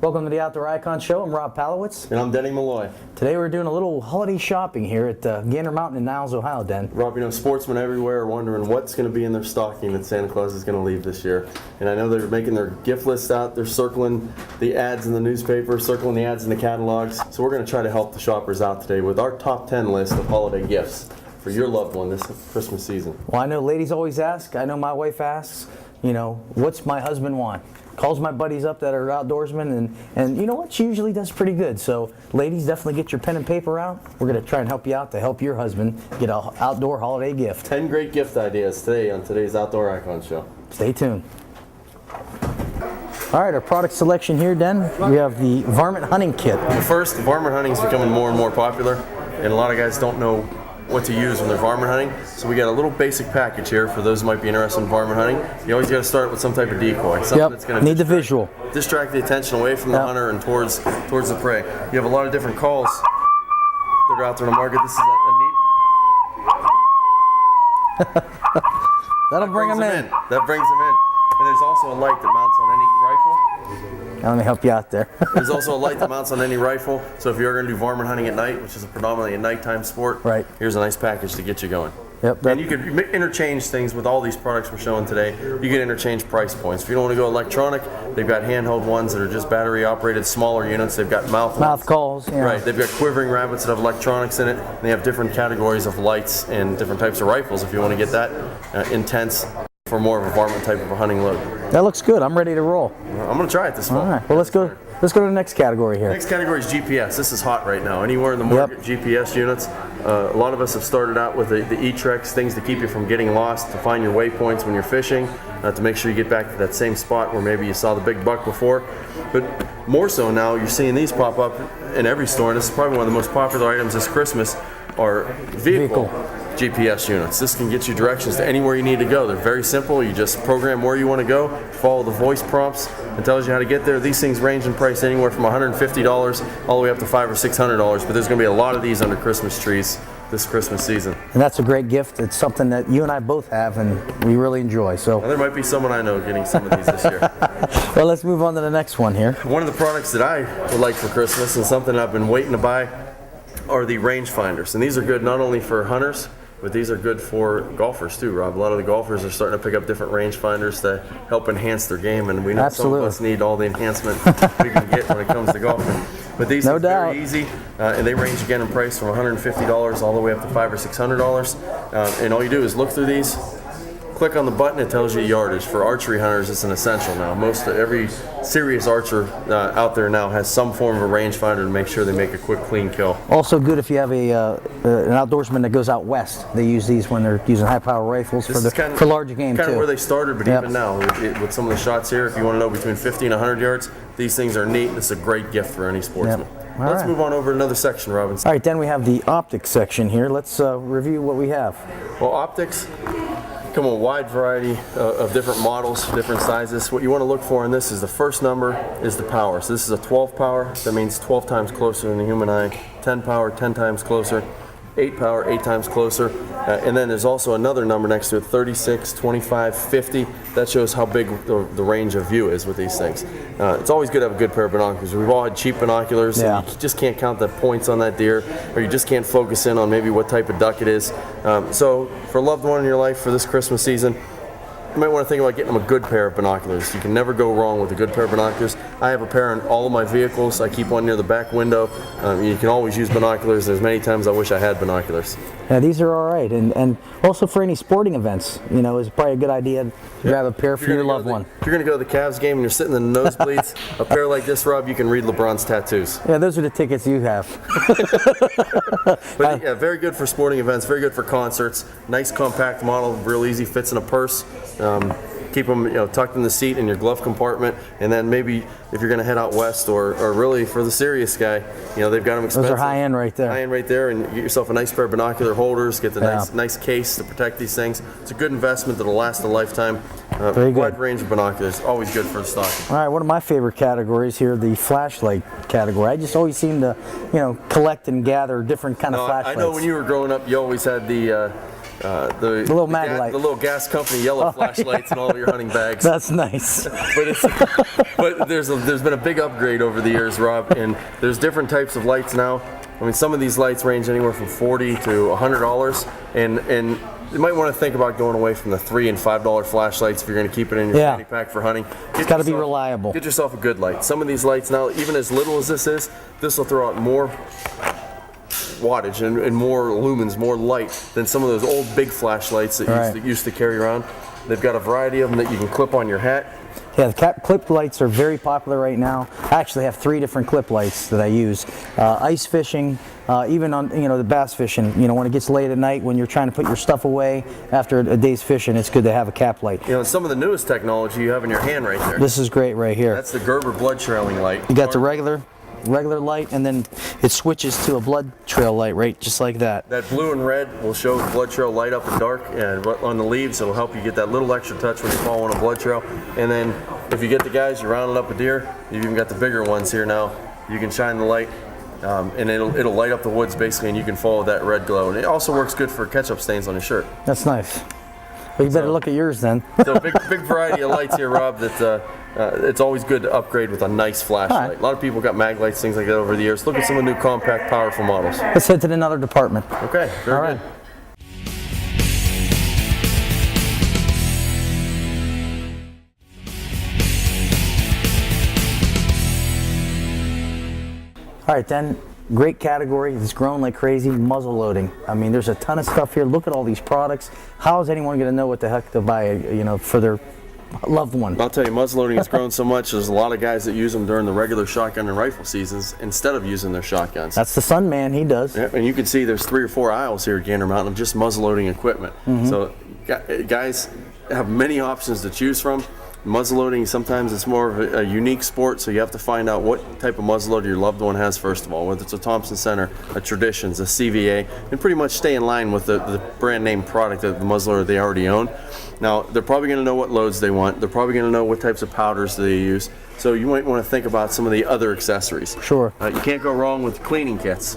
Welcome to the Outdoor Icon Show. I'm Rob Palowitz. And I'm Denny Malloy. Today we're doing a little holiday shopping here at Gander Mountain in Niles, Ohio, Den. Rob, you know, sportsmen everywhere are wondering what's going to be in their stocking that Santa Claus is going to leave this year. And I know they're making their gift lists out. They're circling the ads in the newspaper, circling the ads in the catalogs. So we're going to try to help the shoppers out today with our top 10 list of holiday gifts for your loved one this Christmas season. Well, I know ladies always ask. I know my wife asks, you know, what's my husband want? Calls my buddies up that are outdoorsmen, and you know what? She usually does pretty good. So, ladies, definitely get your pen and paper out. We're going to try and help you out to help your husband get an outdoor holiday gift. 10 great gift ideas today on today's Outdoor Icon Show. Stay tuned. All right, our product selection here, Den. We have the varmint hunting kit. Well, first, varmint hunting is becoming more and more popular, and a lot of guys don't know what to use when they're varmint hunting. So we got a little basic package here for those who might be interested in varmint hunting. You always got to start with some type of decoy. Something that's going to need the visual. Distract the attention away from the hunter and towards the prey. You have a lot of different calls that are out there in the market. This is a neat. That'll bring them in. That brings them in. And there's also a light that mounts on any rifle. Now, let me help you out there. There's also a light that mounts on any rifle. So if you're going to do varmint hunting at night, which is predominantly a nighttime sport, right, here's a nice package to get you going. Yep. And you can interchange things with all these products we're showing today. You can interchange price points. If you don't want to go electronic, they've got handheld ones that are just battery operated, smaller units. They've got mouth calls. Yeah. Right. They've got quivering rabbits that have electronics in it. And they have different categories of lights and different types of rifles if you want to get that intense for more of a varmint type of a hunting load. That looks good. I'm ready to roll. I'm going to try it this fall. All right. Well, let's go to the next category here. Next category is GPS. This is hot right now. Anywhere in the market, GPS units. A lot of us have started out with the E-Trex, things to keep you from getting lost, to find your waypoints when you're fishing, to make sure you get back to that same spot where maybe you saw the big buck before. But more so now, you're seeing these pop up in every store, and this is probably one of the most popular items this Christmas, are vehicle GPS units. This can get you directions to anywhere you need to go. They're very simple. You just program where you want to go, follow the voice prompts, and tells you how to get there. These things range in price anywhere from $150 all the way up to $500 or $600, but there's going to be a lot of these under Christmas trees this Christmas season. And that's a great gift. It's something that you and I both have, and we really enjoy. So well, there might be someone I know getting some of these this year. Well, let's move on to the next one here. One of the products that I would like for Christmas, and something I've been waiting to buy, are the rangefinders. And these are good not only for hunters, but these are good for golfers too, Rob. A lot of the golfers are starting to pick up different rangefinders to help enhance their game, and we know some of us need all the enhancement we can get when it comes to golfing. But these are very easy, and they range again in price from $150 all the way up to $500 or $600. And all you do is look through these, click on the button, it tells you yardage. For archery hunters, it's an essential now. Every serious archer out there now has some form of a rangefinder to make sure they make a quick, clean kill. Also good if you have an outdoorsman that goes out west. They use these when they're using high-power rifles for larger game too. Kind of where they started, but even now, with some of the shots here, if you want to know between 50 and 100 yards, these things are neat. This is a great gift for any sportsman. Let's move on over to another section, Robinson. All right, then we have the optics section here. Let's review what we have. Well, optics come a wide variety of different models, different sizes. What you want to look for in this is the first number is the power. So this is a 12 power. That means 12 times closer than the human eye. 10 power, 10 times closer. 8 power, 8 times closer. And then there's also another number next to it, 36, 25, 50. That shows how big the range of view is with these things. It's always good to have a good pair of binoculars. We've all had cheap binoculars, and you just can't count the points on that deer, or you just can't focus in on maybe what type of duck it is. So for a loved one in your life for this Christmas season, you might want to think about getting them a good pair of binoculars. You can never go wrong with a good pair of binoculars. I have a pair in all of my vehicles. I keep one near the back window. You can always use binoculars. There's many times I wish I had binoculars. Yeah, these are all right. And also for any sporting events, you know, it's probably a good idea to grab a pair for your loved one. If you're going to go to the Cavs game and you're sitting in the nosebleeds, a pair like this, Rob, you can read LeBron's tattoos. Yeah, those are the tickets you have. But yeah, very good for sporting events, very good for concerts. Nice compact model, real easy, fits in a purse. Keep them tucked in the seat in your glove compartment, and then maybe if you're going to head out west, or really for the serious guy, they've got them expensive. Those are high end right there. High end right there, and get yourself a nice pair of binocular holders. Get the nice case to protect these things. It's a good investment that'll last a lifetime. Very good. Wide range of binoculars, always good for the stock. All right, one of my favorite categories here, the flashlight category. I just always seem to, collect and gather different kind of flashlights. I know when you were growing up, you always had the the little mag light. the little gas company yellow flashlights in all of your hunting bags. That's nice. But there's been a big upgrade over the years, Rob, and there's different types of lights now. I mean, some of these lights range anywhere from $40 to $100, and you might want to think about going away from the $3 and $5 flashlights if you're going to keep it in your fanny pack for hunting. It's got to be reliable. Get yourself a good light. Some of these lights now, even as little as this is, this will throw out more wattage and more lumens, more light than some of those old big flashlights that used to carry around. They've got a variety of them that you can clip on your hat. Yeah, the clip lights are very popular right now. I actually have 3 different clip lights that I use. Ice fishing, even on the bass fishing. When it gets late at night, when you're trying to put your stuff away after a day's fishing, it's good to have a cap light. Some of the newest technology you have in your hand right there. This is great right here. That's the Gerber blood trailing light. You got the regular light, and then it switches to a blood trail light, right, just like that. That blue and red will show the blood trail light up and dark, and on the leaves it'll help you get that little extra touch when you fall on a blood trail. And then if you get the guys, you're rounding up a deer, you've even got the bigger ones here now. You can shine the light, and it'll light up the woods basically, and you can follow that red glow. And it also works good for ketchup stains on your shirt. That's nice. Well, you better look at yours then. So big variety of lights here, Rob, that it's always good to upgrade with a nice flashlight. Right. A lot of people got mag lights, things like that over the years. Look at some of the new compact, powerful models. Let's head to another department. Okay, very good. All right, then, great category. It's grown like crazy. Muzzle loading. I mean, there's a ton of stuff here. Look at all these products. How is anyone going to know what the heck to buy, for their loved one? I'll tell you, muzzleloading has grown so much. There's a lot of guys that use them during the regular shotgun and rifle seasons instead of using their shotguns. That's the Sun Man. He does. Yeah, and you can see there's 3 or 4 aisles here at Gander Mountain of just muzzleloading equipment. So guys have many options to choose from. Muzzleloading, sometimes it's more of a unique sport, so you have to find out what type of muzzleloader your loved one has first of all, whether it's a Thompson Center, a Traditions, a CVA, and pretty much stay in line with the brand name product of the muzzleloader they already own. Now, they're probably going to know what loads they want. They're probably going to know what types of powders they use. So you might want to think about some of the other accessories. Sure. You can't go wrong with cleaning kits.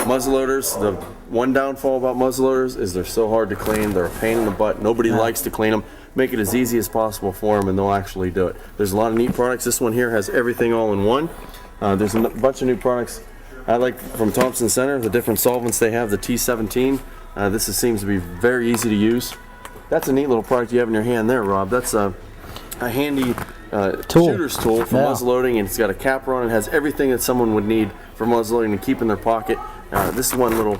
Muzzleloaders, the one downfall about muzzleloaders is they're so hard to clean. They're a pain in the butt. Nobody likes to clean them. Make it as easy as possible for them, and they'll actually do it. There's a lot of neat products. This one here has everything all in one. There's a bunch of new products. I like from Thompson Center, the different solvents they have, the T17. This seems to be very easy to use. That's a neat little product you have in your hand there, Rob. That's a handy shooter's tool for muzzleloading, and it's got a capper on it. It has everything that someone would need for muzzleloading to keep in their pocket. This is one little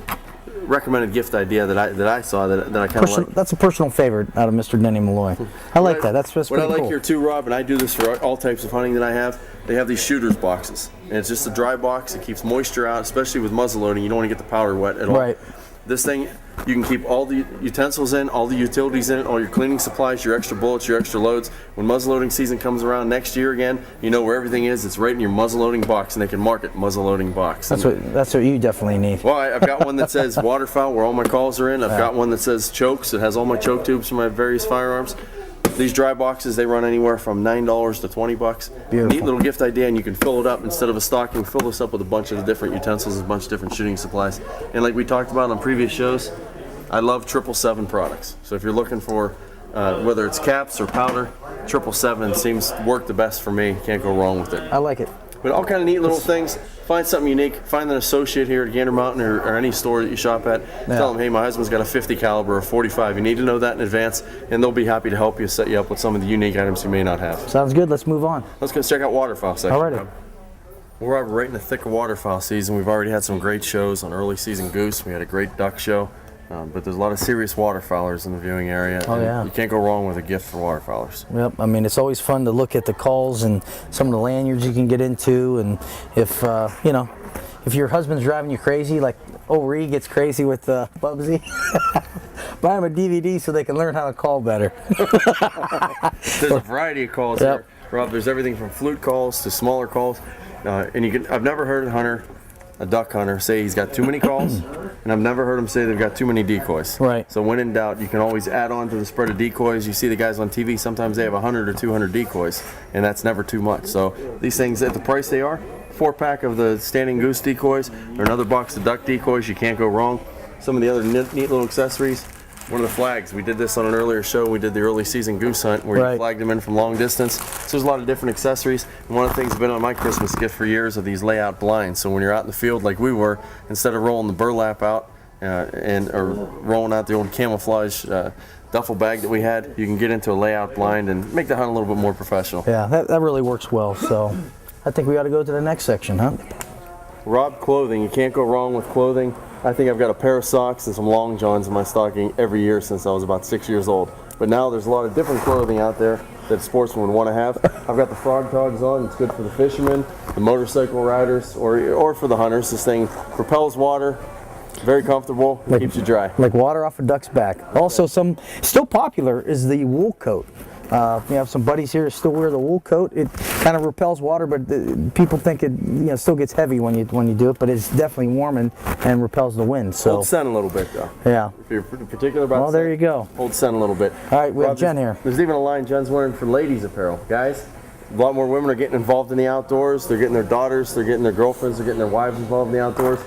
recommended gift idea that I saw that I kind of like. That's a personal favorite out of Mr. Denny Malloy. I like that. That's what pretty I like cool. here too, Rob, and I do this for all types of hunting that I have. They have these shooter's boxes, and it's just a dry box. It keeps moisture out, especially with muzzleloading. You don't want to get the powder wet at all. Right. This thing, you can keep all the utensils in, all the utilities in it, all your cleaning supplies, your extra bullets, your extra loads. When muzzleloading season comes around next year again, you know where everything is. It's right in your muzzleloading box, and they can mark it muzzleloading box. That's what you definitely need. Well, I've got one that says waterfowl, where all my calls are in. I've got one that says chokes. It has all my choke tubes for my various firearms. These dry boxes, they run anywhere from $9 to $20. Beautiful. Neat little gift idea, and you can fill it up instead of a stocking. Fill this up with a bunch of the different utensils, a bunch of different shooting supplies. And like we talked about on previous shows, I love 777 products. So if you're looking for whether it's caps or powder, 777 seems to work the best for me. Can't go wrong with it. I like it. But all kind of neat little things. Find something unique. Find an associate here at Gander Mountain or any store that you shop at. Tell them, hey, my husband's got a 50 caliber or 45. You need to know that in advance, and they'll be happy to help you set you up with some of the unique items you may not have. Sounds good. Let's move on. Let's go check out waterfowl section. All right. We're right in the thick of waterfowl season. We've already had some great shows on early season goose. We had a great duck show. But there's a lot of serious waterfowlers in the viewing area. Oh, yeah. You can't go wrong with a gift for waterfowlers. Yep. I mean, it's always fun to look at the calls and some of the lanyards you can get into. And if, if your husband's driving you crazy, like O'Ree gets crazy with Bubsy, buy them a DVD so they can learn how to call better. There's a variety of calls here, Rob. There's everything from flute calls to smaller calls. And I've never heard a duck hunter say he's got too many calls, and I've never heard him say they've got too many decoys. Right. So when in doubt, you can always add on to the spread of decoys. You see the guys on TV, sometimes they have 100 or 200 decoys, and that's never too much. So these things, at the price they are, 4-pack of the standing goose decoys, or another box of duck decoys, you can't go wrong. Some of the other neat little accessories. One of the flags, we did this on an earlier show. We did the early season goose hunt where Right. you flagged them in from long distance. So there's a lot of different accessories. And one of the things that's been on my Christmas gift for years are these layout blinds. So when you're out in the field like we were, instead of rolling the burlap out or rolling out the old camouflage duffel bag that we had, you can get into a layout blind and make the hunt a little bit more professional. Yeah, that really works well. So I think we ought to go to the next section, huh? Rob clothing, you can't go wrong with clothing. I think I've got a pair of socks and some long johns in my stocking every year since I was about 6 years old. But now there's a lot of different clothing out there that a sportsman would want to have. I've got the frog togs on. It's good for the fishermen, the motorcycle riders, or for the hunters. This thing repels water, very comfortable, and keeps you dry. Like water off a duck's back. Also, still popular is the wool coat. We have some buddies here who still wear the wool coat. It kind of repels water, but people think it still gets heavy when you do it. But it's definitely warm and repels the wind. So Hold scent a little bit though. yeah. If you're particular about Well, there you go. hold scent a little bit. All right, we have Rob, Jen here. There's even a line Jen's wearing for ladies apparel. Guys, a lot more women are getting involved in the outdoors. They're getting their daughters, they're getting their girlfriends, they're getting their wives involved in the outdoors.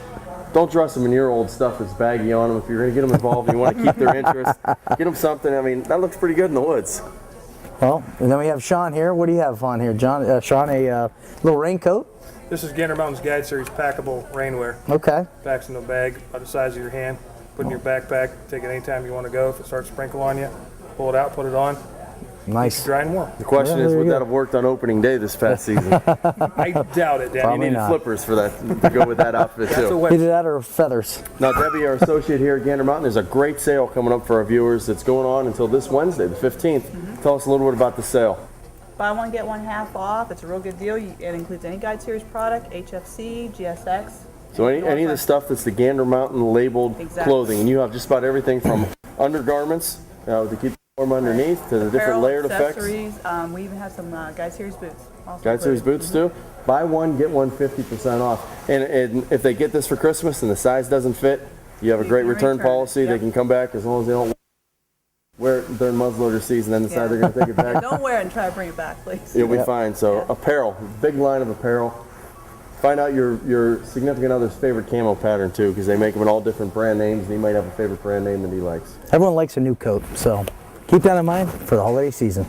Don't dress them in your old stuff that's baggy on them. If you're going to get them involved and you want to keep their interest, get them something. I mean, that looks pretty good in the woods. Well, and then we have Sean here. What do you have on here, John? Sean, a little raincoat. This is Gander Mountain's Guide Series packable rainwear. Okay. Packs in a bag about the size of your hand. Put in your backpack. Take it anytime you want to go. If it starts to sprinkle on you, pull it out, put it on. Nice. Dry and warm. The question Yeah, is, there would you that go. have worked on opening day this past season? I doubt it, Danny. You Probably needed not. flippers for that to go with that outfit That's a too. wet. Either that or feathers. Now, Debbie, our associate here at Gander Mountain, there's a great sale coming up for our viewers that's going on until this Wednesday, the 15th. Tell us a little bit about the sale. Buy one, get one half off. It's a real good deal. It includes any Guide Series product, HFC, GSX. So any of the stuff that's the Gander Mountain labeled Exactly. clothing, and you have just about everything from undergarments to keep it warm underneath to the different Apparel, layered effects. accessories. We even have some Guide Series boots. Also Guide Series included. boots too. Buy one, get one 50% off. And if they get this for Christmas and the size doesn't fit, you have a You great can return return it, policy. They yep. can come back as long as they don't wear it during muzzleloader season, then decide Yeah. they're going to take it back. Don't wear it and try to bring it back, please. You'll be Yep. fine. So Yeah. apparel, big line of apparel. Find out your significant other's favorite camo pattern too, because they make them in all different brand names, and he might have a favorite brand name that he likes. Everyone likes a new coat, so keep that in mind for the holiday season.